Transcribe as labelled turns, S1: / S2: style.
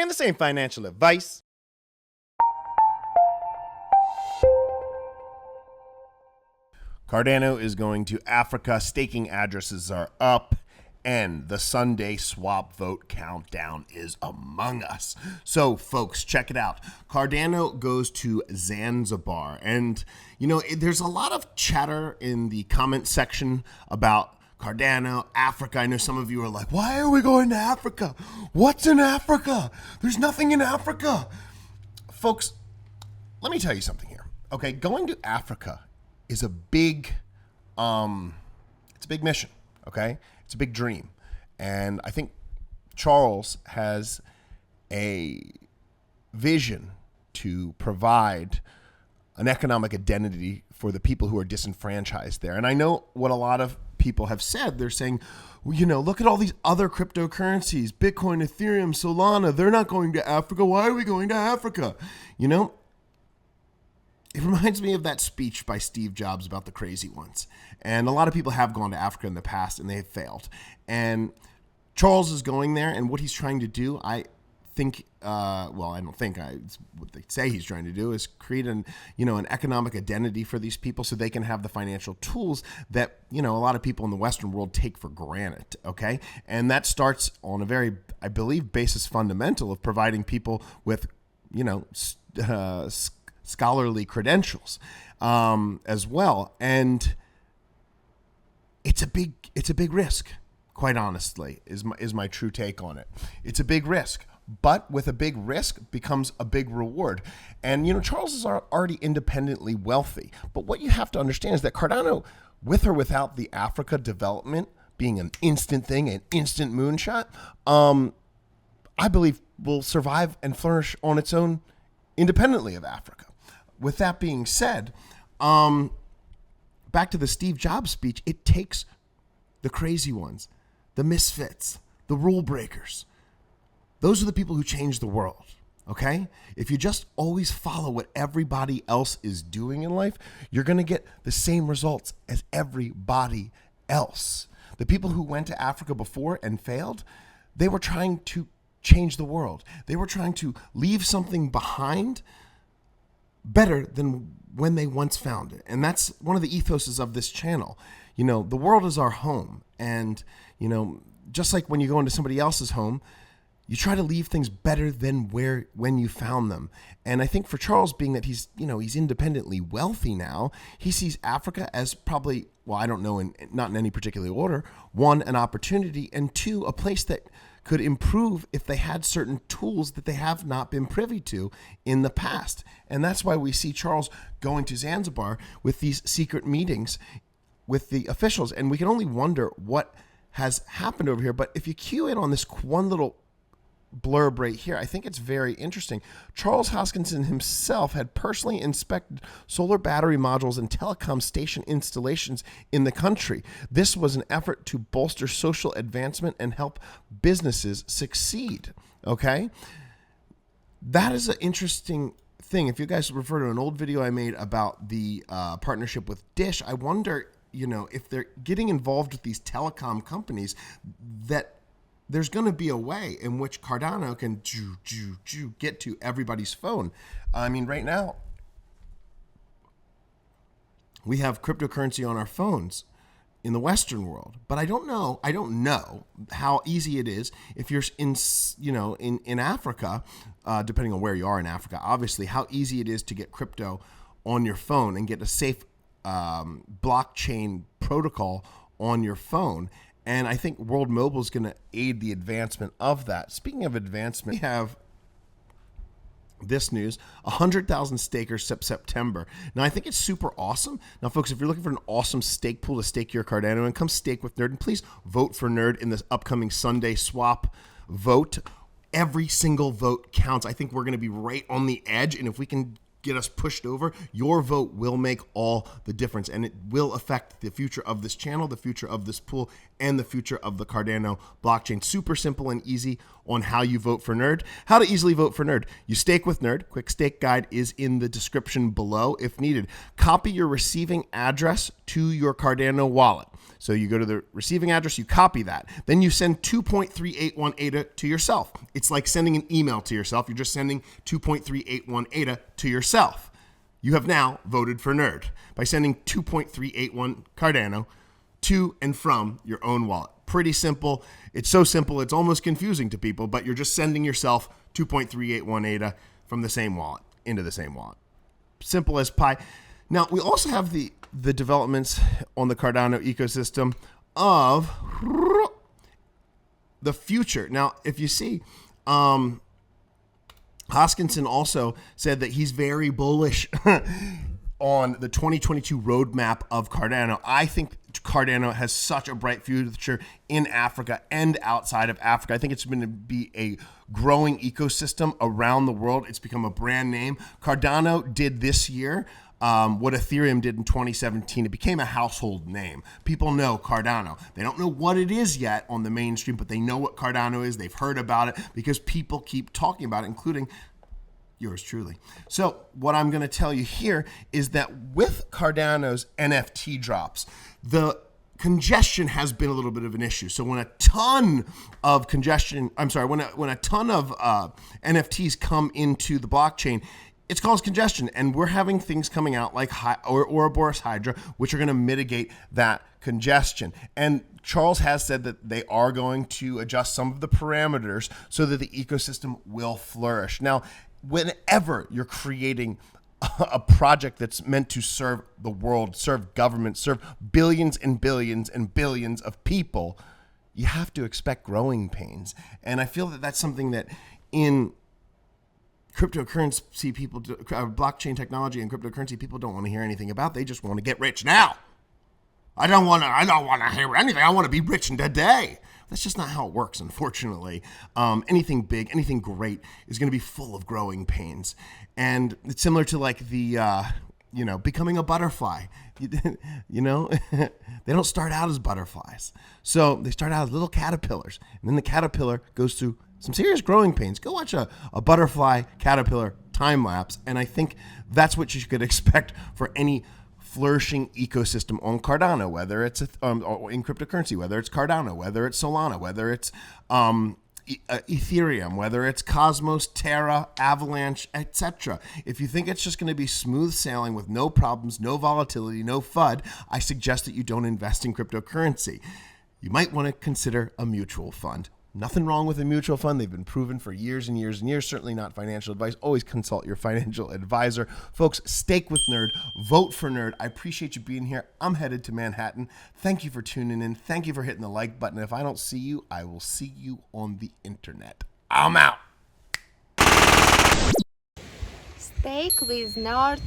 S1: And this ain't financial advice. Cardano is going to Africa. Staking addresses are up. And the Sunday swap vote countdown is among us. So, folks, check it out. Cardano goes to Zanzibar. And, there's a lot of chatter in the comment section about Cardano, Africa. I know some of you are like, why are we going to Africa? What's in Africa? There's nothing in Africa. Folks, let me tell you something here. Okay, going to Africa is a big, it's a big mission, okay? It's a big dream. And I think Charles has a vision to provide an economic identity for the people who are disenfranchised there. And I know what a lot of people have said. They're saying, well, look at all these other cryptocurrencies, Bitcoin, Ethereum, Solana. They're not going to Africa. Why are we going to Africa? It reminds me of that speech by Steve Jobs about the crazy ones. And a lot of people have gone to Africa in the past and they have failed. And Charles is going there, and what he's trying to do, I think, it's what they say he's trying to do is create an economic identity for these people so they can have the financial tools that, a lot of people in the Western world take for granted, okay? And that starts on a very, I believe, basis fundamental of providing people with, scholarly credentials as well. And it's a big risk, quite honestly, is my true take on it. It's a big risk, but with a big risk becomes a big reward. And, Charles is already independently wealthy. But what you have to understand is that Cardano, with or without the Africa development being an instant thing, an instant moonshot, I believe will survive and flourish on its own independently of Africa. With that being said, back to the Steve Jobs speech, it takes the crazy ones, the misfits, the rule breakers. Those are the people who change the world, okay? If you just always follow what everybody else is doing in life, you're going to get the same results as everybody else. The people who went to Africa before and failed, they were trying to change the world. They were trying to leave something behind better than when they once found it. And that's one of the ethoses of this channel. The world is our home. And, just like when you go into somebody else's home, you try to leave things better than when you found them. And I think for Charles, being that he's independently wealthy now, he sees Africa as probably, I don't know, not in any particular order, one, an opportunity, and two, a place that could improve if they had certain tools that they have not been privy to in the past. And that's why we see Charles going to Zanzibar with these secret meetings with the officials. And we can only wonder what has happened over here. But if you cue in on this one little blurb right here, I think it's very interesting. Charles Hoskinson himself had personally inspected solar battery modules and telecom station installations in the country. This was an effort to bolster social advancement and help businesses succeed. Okay? That is an interesting thing. If you guys refer to an old video I made about the partnership with Dish, I wonder, if they're getting involved with these telecom companies, that there's going to be a way in which Cardano can get to everybody's phone. I mean, right now, we have cryptocurrency on our phones in the Western world, but I don't know how easy it is if you're in Africa, depending on where you are in Africa, obviously, how easy it is to get crypto on your phone and get a safe blockchain protocol on your phone. And I think World Mobile is going to aid the advancement of that. Speaking of advancement, we have this news, 100,000 stakers September. Now, I think it's super awesome. Now, folks, if you're looking for an awesome stake pool to stake your Cardano in, come stake with Nerd. And please vote for Nerd in this upcoming Sunday swap vote. Every single vote counts. I think we're going to be right on the edge. And if we can get us pushed over, your vote will make all the difference, and it will affect the future of this channel, the future of this pool, and the future of the Cardano blockchain. Super simple and easy on how you vote for Nerd. How to easily vote for Nerd. You stake with Nerd. Quick stake guide is in the description below if needed. Copy your receiving address to your Cardano wallet. So you go to the receiving address, you copy that. Then you send 2.381 ADA to yourself. It's like sending an email to yourself. You're just sending 2.381 ADA to yourself. You have now voted for Nerd by sending 2.381 Cardano to and from your own wallet. Pretty simple. It's so simple, it's almost confusing to people, but you're just sending yourself 2.381 ADA from the same wallet into the same wallet. Simple as pie. Now, we also have the developments on the Cardano ecosystem of the future. Now, if you see, Hoskinson also said that he's very bullish on the 2022 roadmap of Cardano. I think Cardano has such a bright future in Africa and outside of Africa. I think it's going to be a growing ecosystem around the world. It's become a brand name. Cardano did this year what Ethereum did in 2017. It became a household name. People know Cardano. They don't know what it is yet on the mainstream, but they know what Cardano is. They've heard about it because people keep talking about it, including yours truly. So what I'm going to tell you here is that with Cardano's NFT drops, the congestion has been a little bit of an issue. So when a ton of congestion, when a ton of NFTs come into the blockchain, it's caused congestion, and we're having things coming out like Ouroboros Hydra, which are going to mitigate that congestion. And Charles has said that they are going to adjust some of the parameters so that the ecosystem will flourish. Now, whenever you're creating a project that's meant to serve the world, serve government, serve billions and billions and billions of people, you have to expect growing pains. And I feel that that's something that in cryptocurrency people, blockchain technology and cryptocurrency people don't want to hear anything about. They just want to get rich now. I don't want to hear anything. I want to be rich in today. That's just not how it works, unfortunately. Anything big, anything great is going to be full of growing pains. And it's similar to like the, becoming a butterfly. They don't start out as butterflies. So they start out as little caterpillars. And then the caterpillar goes through some serious growing pains. Go watch a butterfly caterpillar time lapse. And I think that's what you could expect for any flourishing ecosystem on Cardano, whether it's in cryptocurrency, whether it's Cardano, whether it's Solana, whether it's Ethereum, whether it's Cosmos, Terra, Avalanche, etc. If you think it's just going to be smooth sailing with no problems, no volatility, no FUD, I suggest that you don't invest in cryptocurrency. You might want to consider a mutual fund. Nothing wrong with a mutual fund. They've been proven for years and years and years. Certainly not financial advice. Always consult your financial advisor. Folks, stake with Nerd. Vote for Nerd. I appreciate you being here. I'm headed to Manhattan. Thank you for tuning in. Thank you for hitting the like button. If I don't see you, I will see you on the internet. I'm out.
S2: Stake with Nerd.